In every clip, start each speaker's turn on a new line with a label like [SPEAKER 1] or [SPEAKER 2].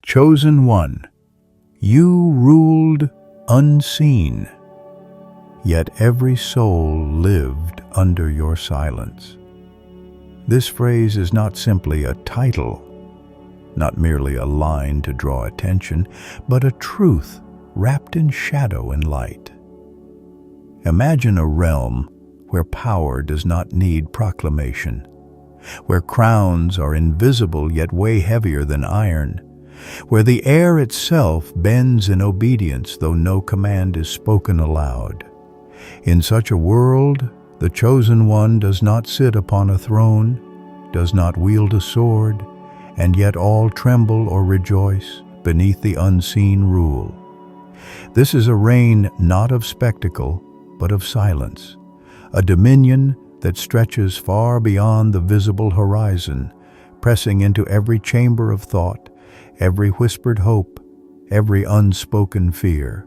[SPEAKER 1] Chosen one, you ruled unseen, yet every soul lived under your silence. This phrase is not simply a title, not merely a line to draw attention, but a truth wrapped in shadow and light. Imagine a realm where power does not need proclamation, where crowns are invisible yet weigh heavier than iron, where the air itself bends in obedience though no command is spoken aloud. In such a world, the chosen one does not sit upon a throne, does not wield a sword, and yet all tremble or rejoice beneath the unseen rule. This is a reign not of spectacle, but of silence, a dominion that stretches far beyond the visible horizon, pressing into every chamber of thought, every whispered hope, every unspoken fear.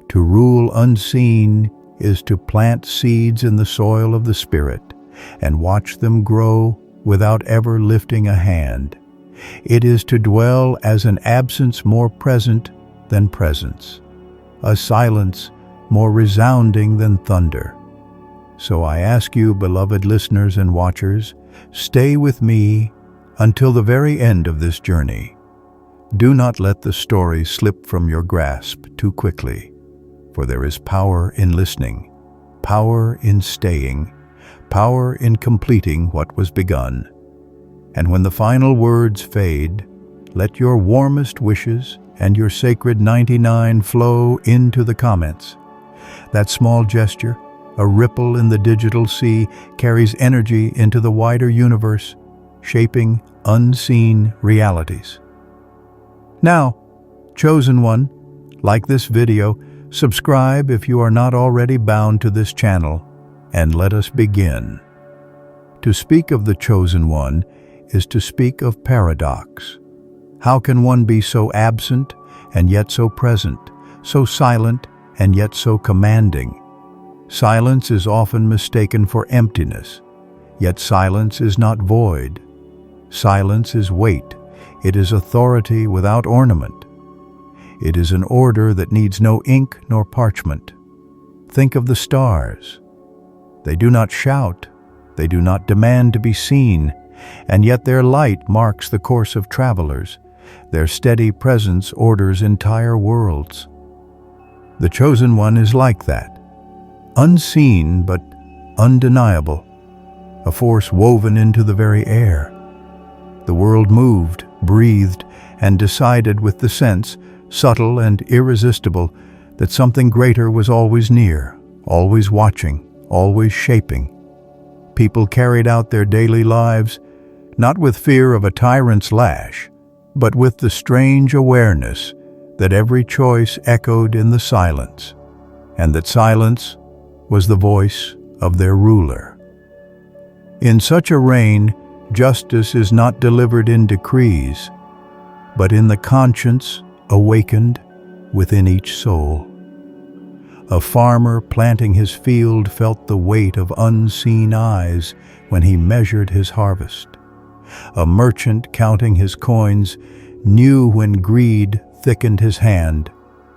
[SPEAKER 1] To rule unseen is to plant seeds in the soil of the Spirit and watch them grow without ever lifting a hand. It is to dwell as an absence more present than presence, a silence more resounding than thunder. So I ask you, beloved listeners and watchers, stay with me until the very end of this journey. Do not let the story slip from your grasp too quickly, for there is power in listening, power in staying, power in completing what was begun. And when the final words fade, let your warmest wishes and your sacred 99 flow into the comments. That small gesture, a ripple in the digital sea, carries energy into the wider universe, shaping unseen realities. Now, chosen one, like this video, subscribe if you are not already bound to this channel, and let us begin. To speak of the chosen one is to speak of paradox. How can one be so absent and yet so present, so silent and yet so commanding? Silence is often mistaken for emptiness, yet silence is not void. Silence is weight. It is authority without ornament. It is an order that needs no ink nor parchment. Think of the stars. They do not shout. They do not demand to be seen, and yet their light marks the course of travelers. Their steady presence orders entire worlds. The chosen one is like that, unseen but undeniable, a force woven into the very air. The world moved, breathed, and decided with the sense, subtle and irresistible, that something greater was always near, always watching, always shaping. People carried out their daily lives, not with fear of a tyrant's lash, but with the strange awareness that every choice echoed in the silence, and that silence was the voice of their ruler. In such a reign, justice is not delivered in decrees, but in the conscience awakened within each soul. A farmer planting his field felt the weight of unseen eyes when he measured his harvest. A merchant counting his coins knew when greed thickened his hand,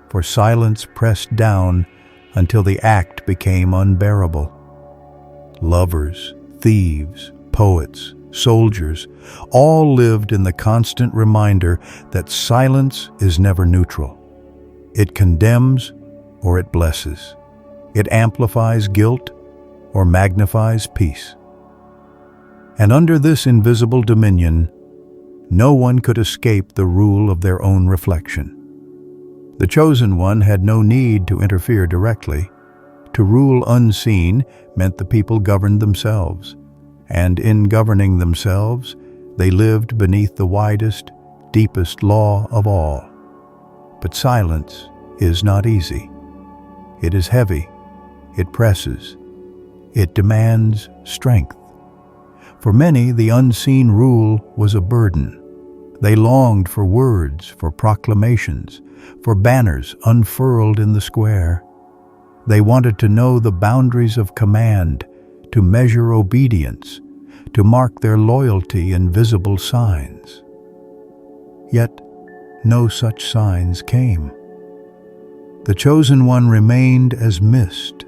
[SPEAKER 1] for silence pressed down until the act became unbearable. Lovers, thieves, poets, soldiers, all lived in the constant reminder that silence is never neutral. It condemns or it blesses. It amplifies guilt or magnifies peace. And under this invisible dominion, no one could escape the rule of their own reflection. The chosen one had no need to interfere directly. To rule unseen meant the people governed themselves, and in governing themselves, they lived beneath the widest, deepest law of all. But silence is not easy. It is heavy. It presses. It demands strength. For many, the unseen rule was a burden. They longed for words, for proclamations, for banners unfurled in the square. They wanted to know the boundaries of command, to measure obedience, to mark their loyalty in visible signs. Yet, no such signs came. The chosen one remained as mist,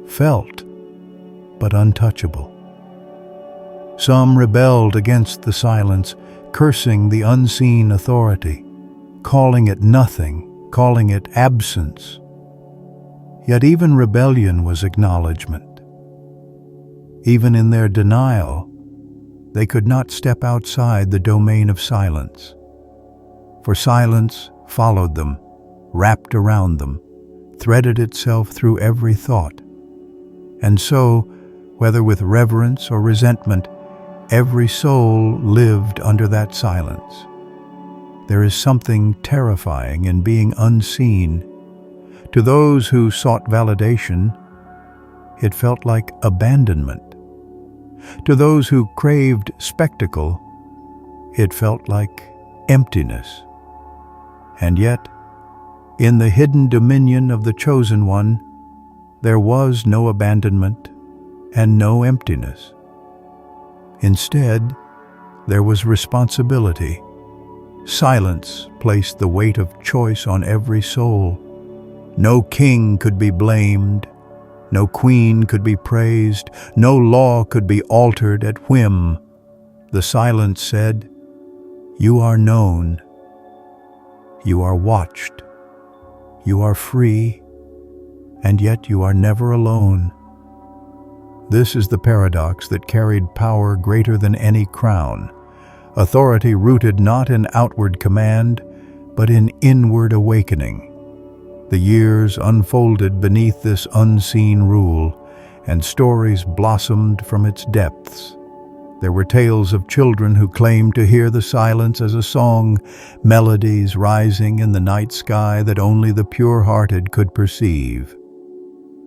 [SPEAKER 1] felt but untouchable. Some rebelled against the silence, cursing the unseen authority, calling it nothing, calling it absence. Yet even rebellion was acknowledgement. Even in their denial, they could not step outside the domain of silence. For silence followed them, wrapped around them, threaded itself through every thought. And so, whether with reverence or resentment, every soul lived under that silence. There is something terrifying in being unseen. To those who sought validation, it felt like abandonment. To those who craved spectacle, it felt like emptiness. And yet, in the hidden dominion of the chosen one, there was no abandonment and no emptiness. Instead, there was responsibility. Silence placed the weight of choice on every soul. No king could be blamed, no queen could be praised, no law could be altered at whim. The silence said, "You are known, you are watched, you are free, and yet you are never alone." This is the paradox that carried power greater than any crown, authority rooted not in outward command, but in inward awakening. The years unfolded beneath this unseen rule, and stories blossomed from its depths. There were tales of children who claimed to hear the silence as a song, melodies rising in the night sky that only the pure-hearted could perceive.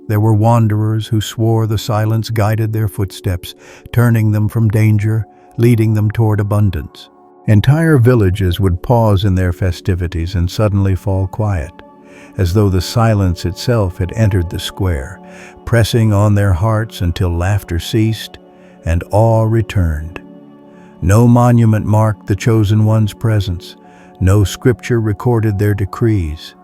[SPEAKER 1] There were wanderers who swore the silence guided their footsteps, turning them from danger, leading them toward abundance. Entire villages would pause in their festivities and suddenly fall quiet, as though the silence itself had entered the square, pressing on their hearts until laughter ceased and awe returned. No monument marked the chosen one's presence, no scripture recorded their decrees,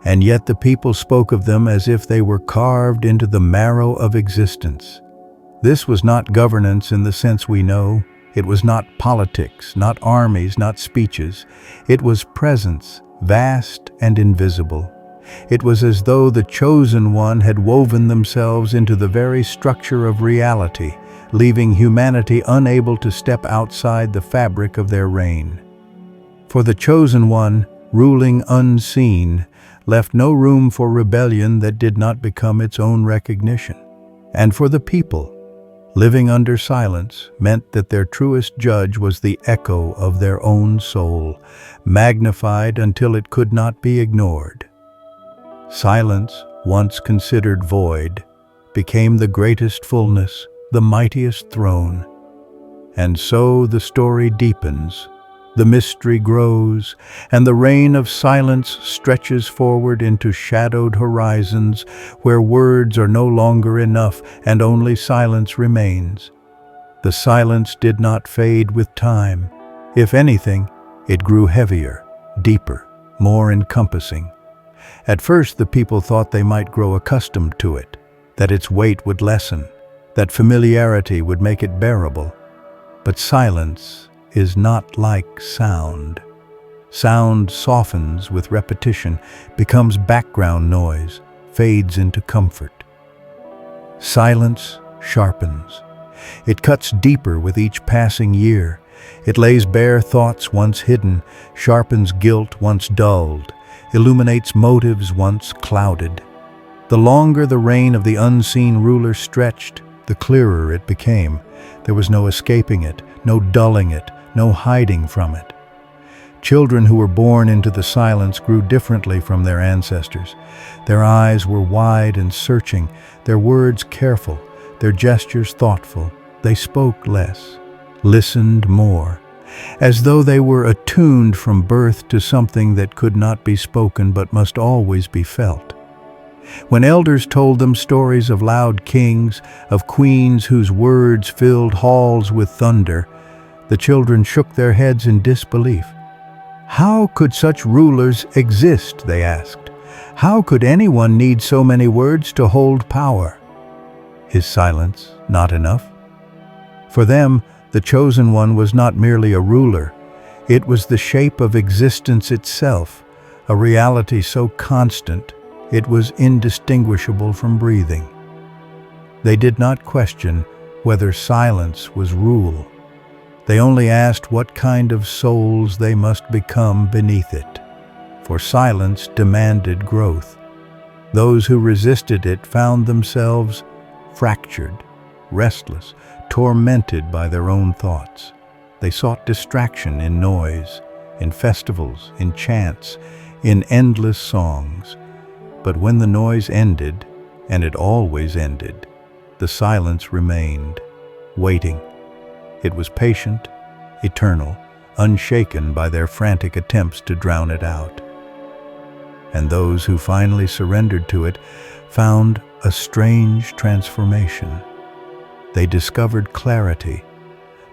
[SPEAKER 1] and yet the people spoke of them as if they were carved into the marrow of existence. This was not governance in the sense we know. It was not politics, not armies, not speeches. It was presence, vast and invisible. It was as though the chosen one had woven themselves into the very structure of reality, leaving humanity unable to step outside the fabric of their reign. For the chosen one, ruling unseen, left no room for rebellion that did not become its own recognition. And for the people, living under silence meant that their truest judge was the echo of their own soul, magnified until it could not be ignored. Silence, once considered void, became the greatest fullness, the mightiest throne. And so the story deepens, the mystery grows, and the reign of silence stretches forward into shadowed horizons where words are no longer enough and only silence remains. The silence did not fade with time. If anything, it grew heavier, deeper, more encompassing. At first, the people thought they might grow accustomed to it, that its weight would lessen, that familiarity would make it bearable. But silence is not like sound. Sound softens with repetition, becomes background noise, fades into comfort. Silence sharpens. It cuts deeper with each passing year. It lays bare thoughts once hidden, sharpens guilt once dulled, illuminates motives once clouded. The longer the reign of the unseen ruler stretched, the clearer it became. There was no escaping it, no dulling it, no hiding from it. Children who were born into the silence grew differently from their ancestors. Their eyes were wide and searching, their words careful, their gestures thoughtful. They spoke less, listened more, as though they were attuned from birth to something that could not be spoken but must always be felt. When elders told them stories of loud kings, of queens whose words filled halls with thunder, the children shook their heads in disbelief. How could such rulers exist, they asked. How could anyone need so many words to hold power? Is silence not enough? For them, the chosen one was not merely a ruler. It was the shape of existence itself, a reality so constant it was indistinguishable from breathing. They did not question whether silence was rule. They only asked what kind of souls they must become beneath it. For silence demanded growth. Those who resisted it found themselves fractured, restless, tormented by their own thoughts. They sought distraction in noise, in festivals, in chants, in endless songs. But when the noise ended, and it always ended, the silence remained, waiting. It was patient, eternal, unshaken by their frantic attempts to drown it out. And those who finally surrendered to it found a strange transformation. They discovered clarity,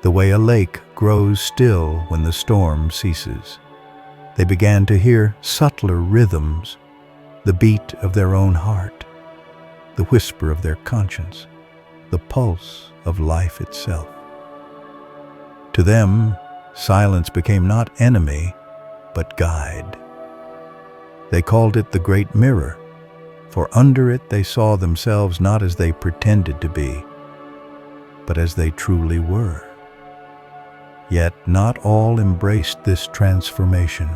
[SPEAKER 1] the way a lake grows still when the storm ceases. They began to hear subtler rhythms, the beat of their own heart, the whisper of their conscience, the pulse of life itself. To them, silence became not enemy, but guide. They called it the Great Mirror, for under it they saw themselves not as they pretended to be, but as they truly were. Yet not all embraced this transformation.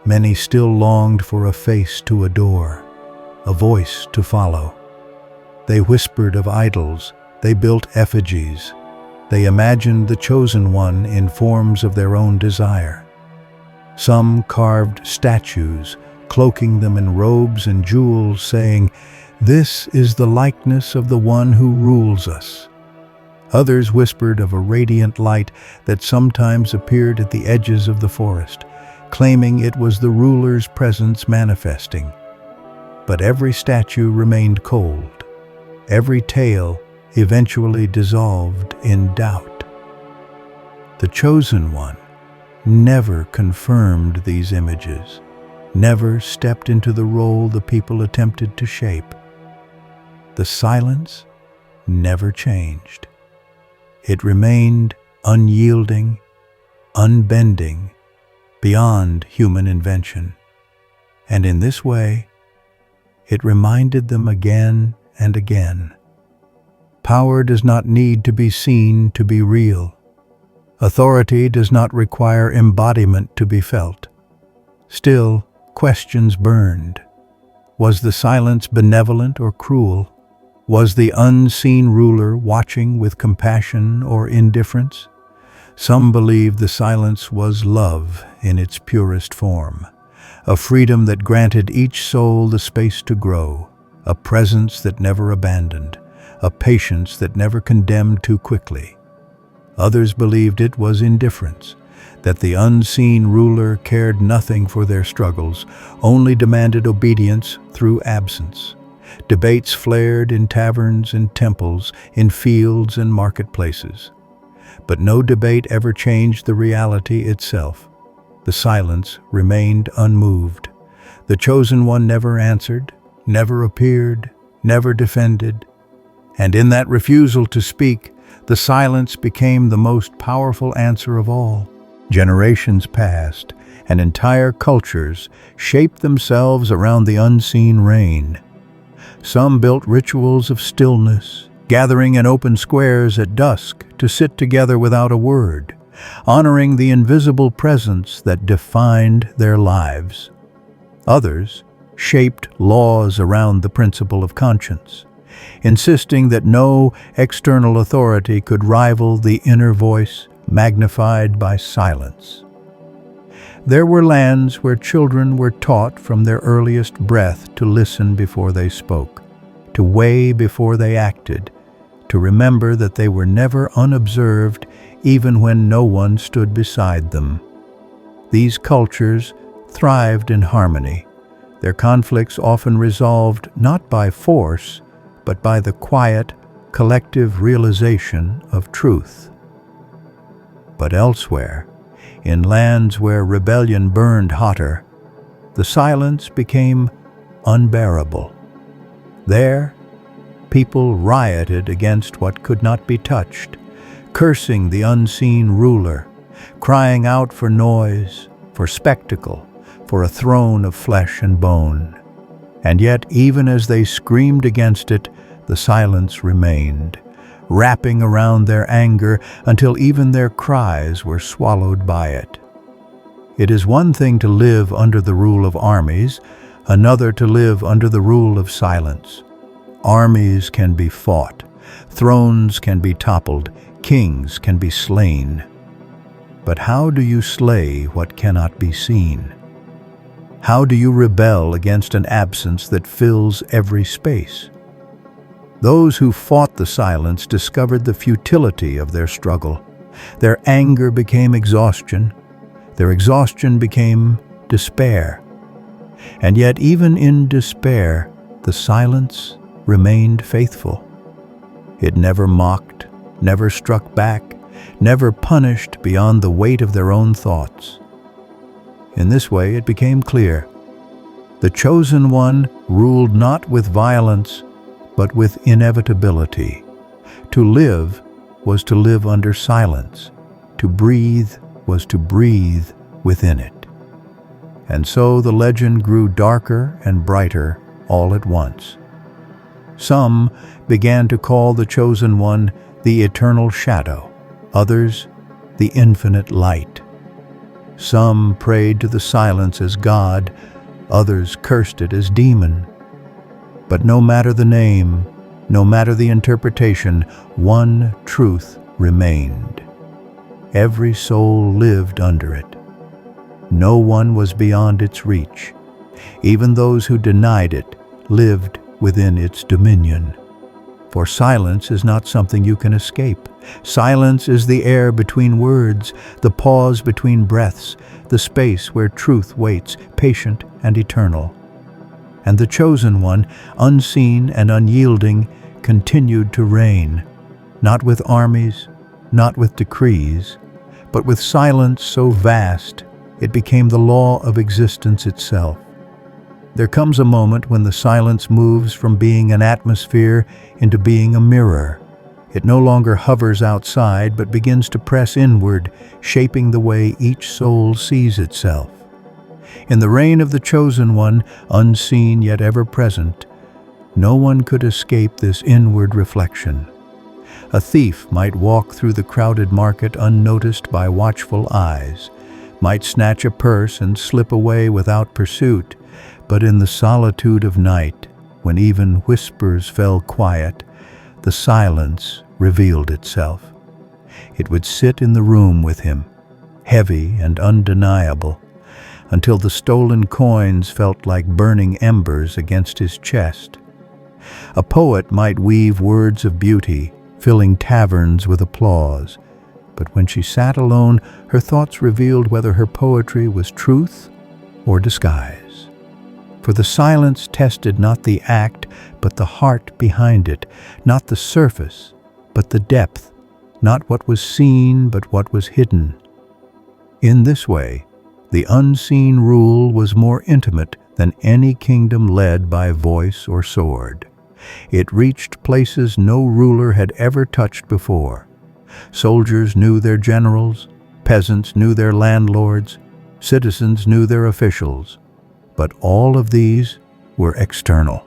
[SPEAKER 1] Many still longed for a face to adore, a voice to follow. They whispered of idols, they built effigies, they imagined the chosen one in forms of their own desire. Some carved statues, cloaking them in robes and jewels, saying, "This is the likeness of the one who rules us." Others whispered of a radiant light that sometimes appeared at the edges of the forest, claiming it was the ruler's presence manifesting. But every statue remained cold. Every tale eventually dissolved in doubt. The chosen one never confirmed these images, never stepped into the role the people attempted to shape. The silence never changed. It remained unyielding, unbending, beyond human invention. And in this way, it reminded them again and again. Power does not need to be seen to be real. Authority does not require embodiment to be felt. Still, questions burned. Was the silence benevolent or cruel? Was the unseen ruler watching with compassion or indifference? Some believed the silence was love in its purest form, a freedom that granted each soul the space to grow, a presence that never abandoned, a patience that never condemned too quickly. Others believed it was indifference, that the unseen ruler cared nothing for their struggles, only demanded obedience through absence. Debates flared in taverns and temples, in fields and marketplaces. But no debate ever changed the reality itself. The silence remained unmoved. The chosen one never answered, never appeared, never defended. And in that refusal to speak, the silence became the most powerful answer of all. Generations passed, and entire cultures shaped themselves around the unseen reign. Some built rituals of stillness, gathering in open squares at dusk to sit together without a word, honoring the invisible presence that defined their lives. Others shaped laws around the principle of conscience, insisting that no external authority could rival the inner voice magnified by silence. There were lands where children were taught from their earliest breath to listen before they spoke, to weigh before they acted, to remember that they were never unobserved even when no one stood beside them. These cultures thrived in harmony, their conflicts often resolved not by force, but by the quiet, collective realization of truth. But elsewhere, In lands where rebellion burned hotter, the silence became unbearable. There, people rioted against what could not be touched, cursing the unseen ruler, crying out for noise, for spectacle, for a throne of flesh and bone. And yet, even as they screamed against it, the silence remained, wrapping around their anger until even their cries were swallowed by it. It is one thing to live under the rule of armies, another to live under the rule of silence. Armies can be fought, thrones can be toppled, kings can be slain. But how do you slay what cannot be seen? How do you rebel against an absence that fills every space? Those who fought the silence discovered the futility of their struggle. Their anger became exhaustion. Their exhaustion became despair. And yet, even in despair, the silence remained faithful. It never mocked, never struck back, never punished beyond the weight of their own thoughts. In this way, it became clear. The chosen one ruled not with violence, but with inevitability. To live was to live under silence. To breathe was to breathe within it. And so the legend grew darker and brighter all at once. Some began to call the chosen one the eternal shadow, others the infinite light. Some prayed to the silence as God, others cursed it as demon. But no matter the name, no matter the interpretation, one truth remained. Every soul lived under it. No one was beyond its reach. Even those who denied it lived within its dominion. For silence is not something you can escape. Silence is the air between words, the pause between breaths, the space where truth waits, patient and eternal. And the chosen one, unseen and unyielding, continued to reign, not with armies, not with decrees, but with silence so vast it became the law of existence itself. There comes a moment when the silence moves from being an atmosphere into being a mirror. It no longer hovers outside, but begins to press inward, shaping the way each soul sees itself. In the reign of the chosen one, unseen yet ever present, no one could escape this inward reflection. A thief might walk through the crowded market unnoticed by watchful eyes, might snatch a purse and slip away without pursuit, but in the solitude of night, when even whispers fell quiet, the silence revealed itself. It would sit in the room with him, heavy and undeniable, until the stolen coins felt like burning embers against his chest. A poet might weave words of beauty, filling taverns with applause, but when she sat alone, her thoughts revealed whether her poetry was truth or disguise. For the silence tested not the act, but the heart behind it, not the surface, but the depth, not what was seen, but what was hidden. In this way, the unseen rule was more intimate than any kingdom led by voice or sword. It reached places no ruler had ever touched before. Soldiers knew their generals, peasants knew their landlords, citizens knew their officials, but all of these were external.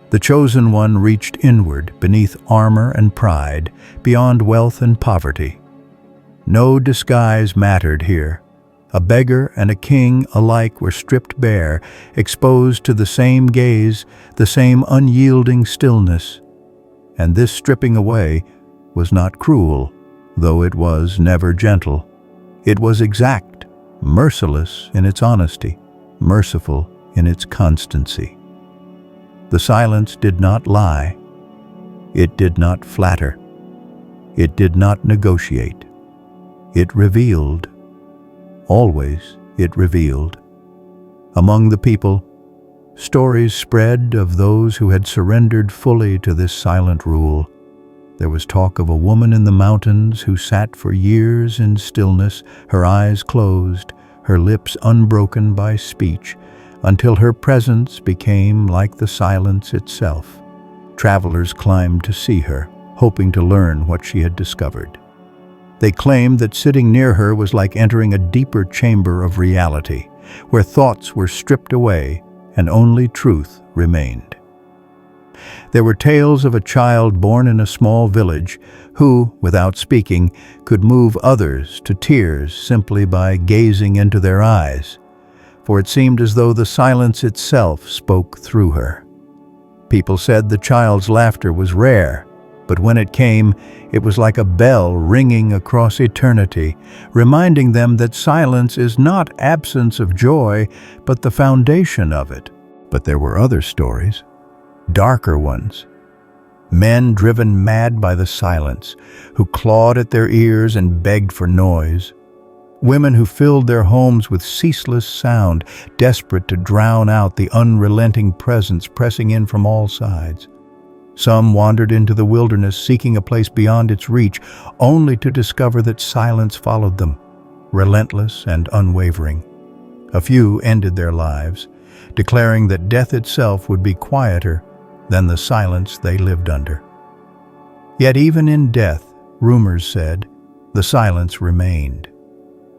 [SPEAKER 1] The chosen one reached inward beneath armor and pride, beyond wealth and poverty. No disguise mattered here. A beggar and a king alike were stripped bare, exposed to the same gaze, the same unyielding stillness. And this stripping away was not cruel, though it was never gentle. It was exact, merciless in its honesty, merciful in its constancy. The silence did not lie. It did not flatter. It did not negotiate. It revealed. Always it revealed. Among the people, stories spread of those who had surrendered fully to this silent rule. There was talk of a woman in the mountains who sat for years in stillness, her eyes closed, her lips unbroken by speech, until her presence became like the silence itself. Travelers climbed to see her, hoping to learn what she had discovered. They claimed that sitting near her was like entering a deeper chamber of reality, where thoughts were stripped away and only truth remained. There were tales of a child born in a small village who, without speaking, could move others to tears simply by gazing into their eyes, for it seemed as though the silence itself spoke through her. People said the child's laughter was rare, but when it came, it was like a bell ringing across eternity, reminding them that silence is not absence of joy, but the foundation of it. But there were other stories, darker ones. Men driven mad by the silence, who clawed at their ears and begged for noise. Women who filled their homes with ceaseless sound, desperate to drown out the unrelenting presence pressing in from all sides. Some wandered into the wilderness seeking a place beyond its reach, only to discover that silence followed them, relentless and unwavering. A few ended their lives, declaring that death itself would be quieter than the silence they lived under. Yet even in death, rumors said, the silence remained.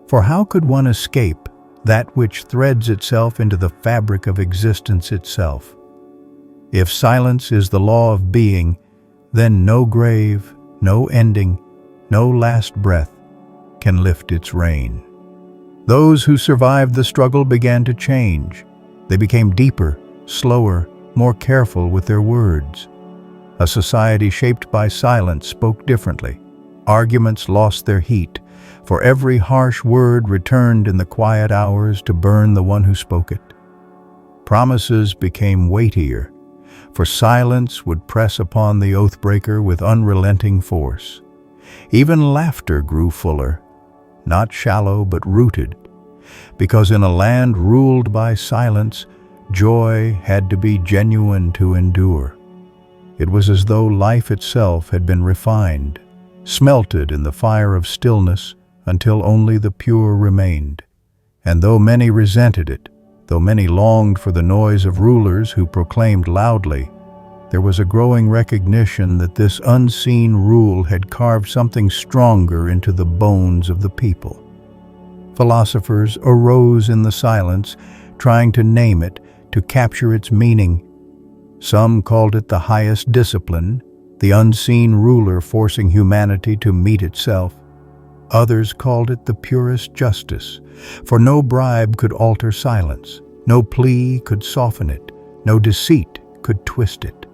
[SPEAKER 1] For how could one escape that which threads itself into the fabric of existence itself? If silence is the law of being, then no grave, no ending, no last breath can lift its reign. Those who survived the struggle began to change. They became deeper, slower, more careful with their words. A society shaped by silence spoke differently. Arguments lost their heat, for every harsh word returned in the quiet hours to burn the one who spoke it. Promises became weightier, for silence would press upon the oathbreaker with unrelenting force. Even laughter grew fuller, not shallow but rooted, because in a land ruled by silence, joy had to be genuine to endure. It was as though life itself had been refined, smelted in the fire of stillness until only the pure remained. And though many resented it, though many longed for the noise of rulers who proclaimed loudly, there was a growing recognition that this unseen rule had carved something stronger into the bones of the people. Philosophers arose in the silence, trying to name it, to capture its meaning. Some called it the highest discipline, the unseen ruler forcing humanity to meet itself. Others called it the purest justice, for no bribe could alter silence, no plea could soften it, no deceit could twist it.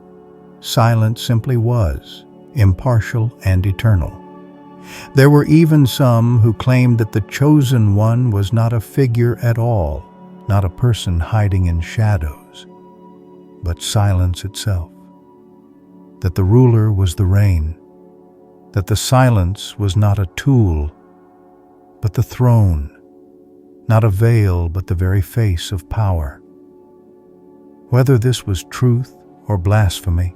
[SPEAKER 1] Silence simply was, impartial and eternal. There were even some who claimed that the chosen one was not a figure at all, not a person hiding in shadows, but silence itself. That the ruler was the rain, that the silence was not a tool, but the throne, not a veil, but the very face of power. Whether this was truth or blasphemy,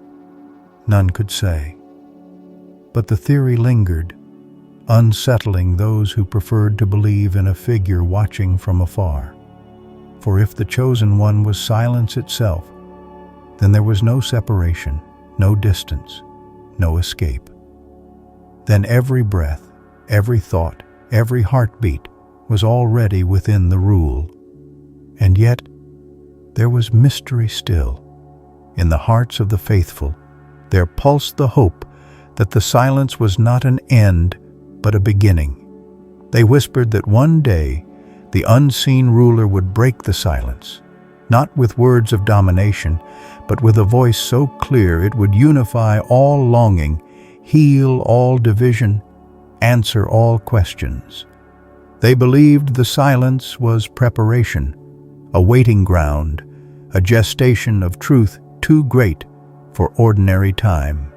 [SPEAKER 1] none could say. But the theory lingered, unsettling those who preferred to believe in a figure watching from afar. For if the chosen one was silence itself, then there was no separation, no distance, no escape. Then every breath, every thought, every heartbeat was already within the rule. And yet, there was mystery still. In the hearts of the faithful, there pulsed the hope that the silence was not an end, but a beginning. They whispered that one day, the unseen ruler would break the silence, not with words of domination, but with a voice so clear it would unify all longing, heal all division, answer all questions. They believed the silence was preparation, a waiting ground, a gestation of truth too great for ordinary time.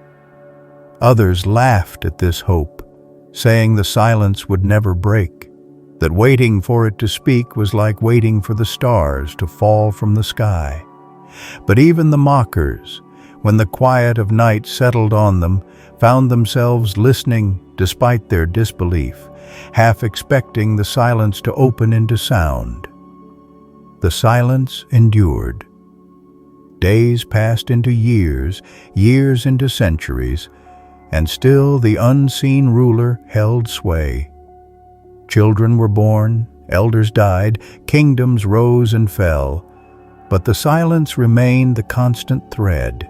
[SPEAKER 1] Others laughed at this hope, saying the silence would never break, that waiting for it to speak was like waiting for the stars to fall from the sky. But even the mockers, when the quiet of night settled on them, found themselves listening despite their disbelief, half expecting the silence to open into sound. The silence endured. Days passed into years, years into centuries, and still the unseen ruler held sway. Children were born, elders died, kingdoms rose and fell, but the silence remained the constant thread.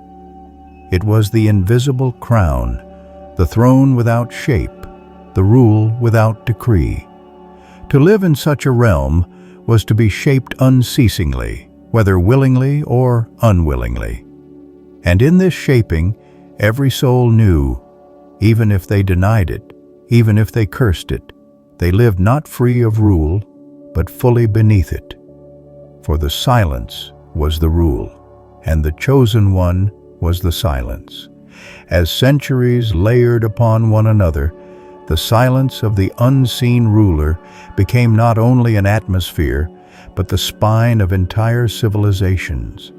[SPEAKER 1] It was the invisible crown, the throne without shape, the rule without decree. To live in such a realm was to be shaped unceasingly, whether willingly or unwillingly. And in this shaping, every soul knew, even if they denied it, even if they cursed it, they lived not free of rule, but fully beneath it. For the silence was the rule, and the chosen one was the silence. As centuries layered upon one another, the silence of the unseen ruler became not only an atmosphere, but the spine of entire civilizations.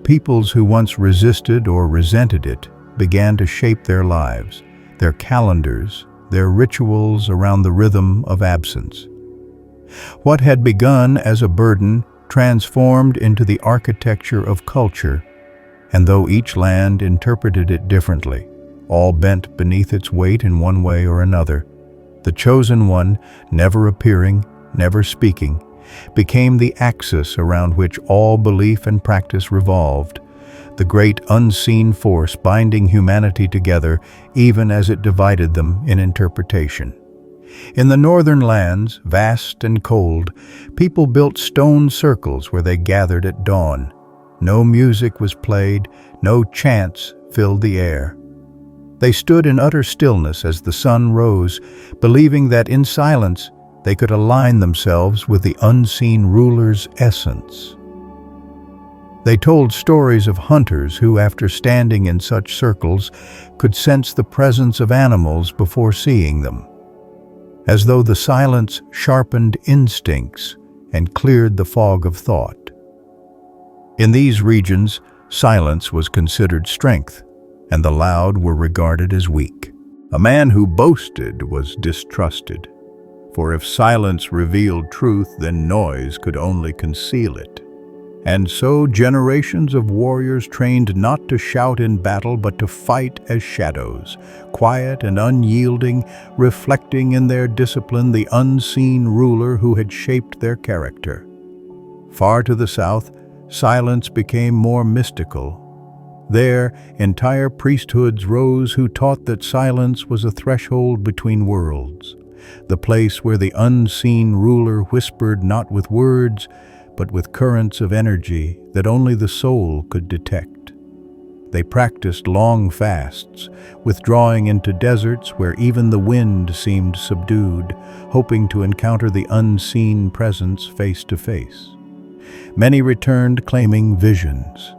[SPEAKER 1] Peoples who once resisted or resented it began to shape their lives, their calendars, their rituals around the rhythm of absence. What had begun as a burden transformed into the architecture of culture, and though each land interpreted it differently, all bent beneath its weight in one way or another, the chosen one, never appearing, never speaking, became the axis around which all belief and practice revolved, the great unseen force binding humanity together even as it divided them in interpretation. In the northern lands, vast and cold, people built stone circles where they gathered at dawn. No music was played, no chants filled the air. They stood in utter stillness as the sun rose, believing that in silence they could align themselves with the unseen ruler's essence. They told stories of hunters who, after standing in such circles, could sense the presence of animals before seeing them, as though the silence sharpened instincts and cleared the fog of thought. In these regions, silence was considered strength, and the loud were regarded as weak. A man who boasted was distrusted, for if silence revealed truth, then noise could only conceal it. And so generations of warriors trained not to shout in battle, but to fight as shadows, quiet and unyielding, reflecting in their discipline the unseen ruler who had shaped their character. Far to the south, silence became more mystical. There, entire priesthoods rose who taught that silence was a threshold between worlds, the place where the unseen ruler whispered not with words, but with currents of energy that only the soul could detect. They practiced long fasts, withdrawing into deserts where even the wind seemed subdued, hoping to encounter the unseen presence face to face. Many returned claiming visions.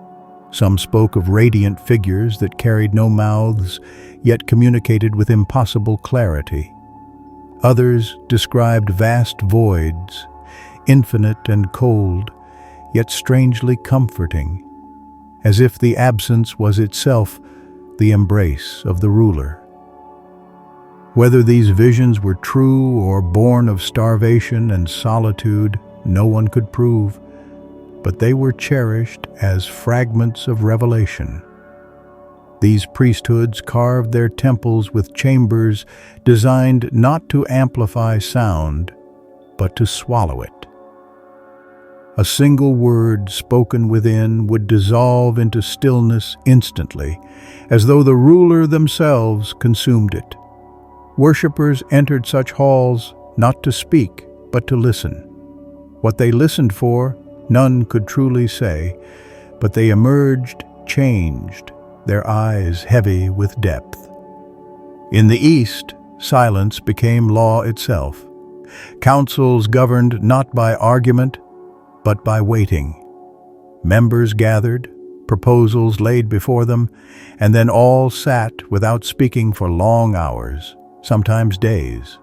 [SPEAKER 1] Some spoke of radiant figures that carried no mouths, yet communicated with impossible clarity. Others described vast voids, infinite and cold, yet strangely comforting, as if the absence was itself the embrace of the ruler. Whether these visions were true or born of starvation and solitude, no one could prove, but they were cherished as fragments of revelation. These priesthoods carved their temples with chambers designed not to amplify sound, but to swallow it. A single word spoken within would dissolve into stillness instantly, as though the ruler themselves consumed it. Worshippers entered such halls not to speak, but to listen. What they listened for, none could truly say, but they emerged changed, their eyes heavy with depth. In the East, silence became law itself. Councils governed not by argument, but by waiting. Members gathered, proposals laid before them, and then all sat without speaking for long hours, sometimes days.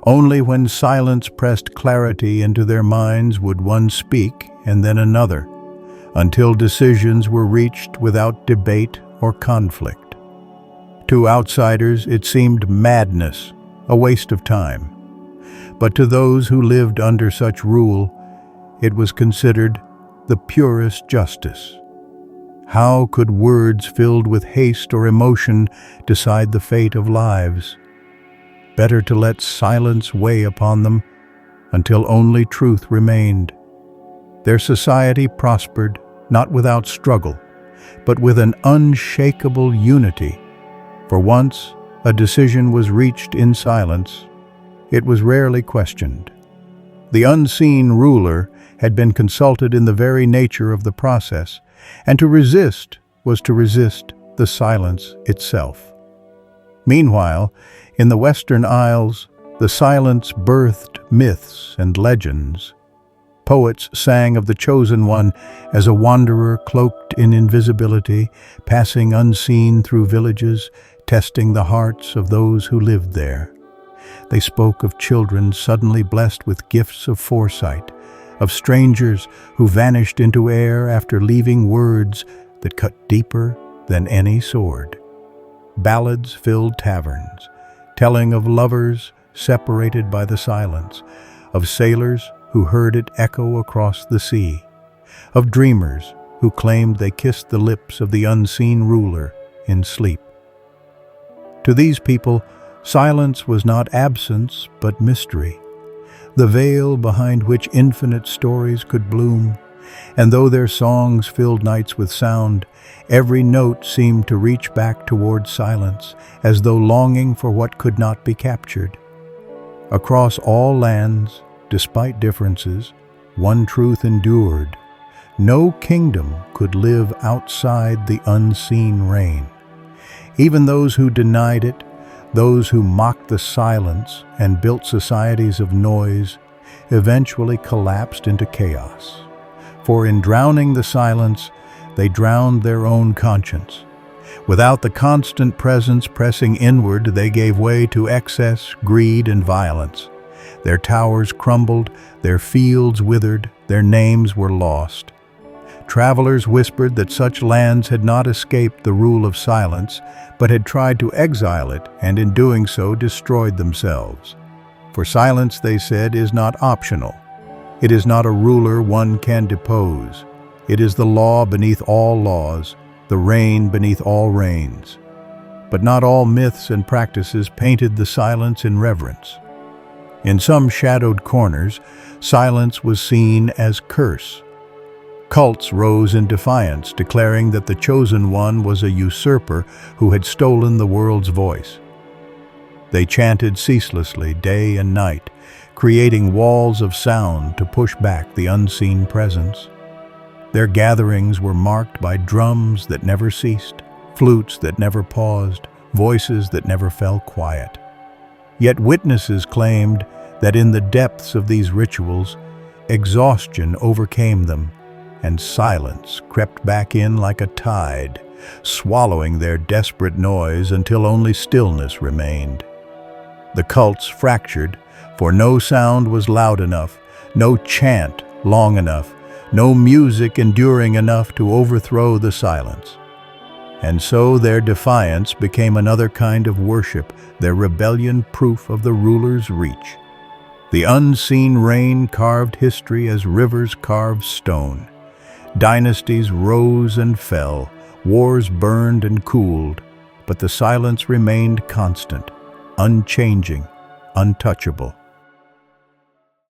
[SPEAKER 1] Only when silence pressed clarity into their minds would one speak and then another, until decisions were reached without debate or conflict. To outsiders, it seemed madness, a waste of time. But to those who lived under such rule, it was considered the purest justice. How could words filled with haste or emotion decide the fate of lives? Better to let silence weigh upon them until only truth remained. Their society prospered, not without struggle, but with an unshakable unity. For once a decision was reached in silence, it was rarely questioned. The unseen ruler had been consulted in the very nature of the process, and to resist was to resist the silence itself. Meanwhile, in the Western Isles, the silence birthed myths and legends. Poets sang of the chosen one as a wanderer cloaked in invisibility, passing unseen through villages, testing the hearts of those who lived there. They spoke of children suddenly blessed with gifts of foresight, of strangers who vanished into air after leaving words that cut deeper than any sword. Ballads filled taverns, telling of lovers separated by the silence, of sailors who heard it echo across the sea, of dreamers who claimed they kissed the lips of the unseen ruler in sleep. To these people, silence was not absence but mystery, the veil behind which infinite stories could bloom. And though their songs filled nights with sound, every note seemed to reach back toward silence, as though longing for what could not be captured. Across all lands, despite differences, one truth endured: no kingdom could live outside the unseen reign. Even those who denied it, those who mocked the silence and built societies of noise, eventually collapsed into chaos. For in drowning the silence, they drowned their own conscience. Without the constant presence pressing inward, they gave way to excess, greed, and violence. Their towers crumbled, their fields withered, their names were lost. Travelers whispered that such lands had not escaped the rule of silence, but had tried to exile it, and in doing so destroyed themselves. For silence, they said, is not optional. It is not a ruler one can depose. It is the law beneath all laws, the reign beneath all reigns. But not all myths and practices painted the silence in reverence. In some shadowed corners, silence was seen as curse. Cults rose in defiance, declaring that the chosen one was a usurper who had stolen the world's voice. They chanted ceaselessly day and night, creating walls of sound to push back the unseen presence. Their gatherings were marked by drums that never ceased, flutes that never paused, voices that never fell quiet. Yet witnesses claimed that in the depths of these rituals, exhaustion overcame them, and silence crept back in like a tide, swallowing their desperate noise until only stillness remained. The cults fractured, for no sound was loud enough, no chant long enough, no music enduring enough to overthrow the silence. And so their defiance became another kind of worship, their rebellion proof of the ruler's reach. The unseen reign carved history as rivers carve stone. Dynasties rose and fell, wars burned and cooled, but the silence remained constant, unchanging, untouchable.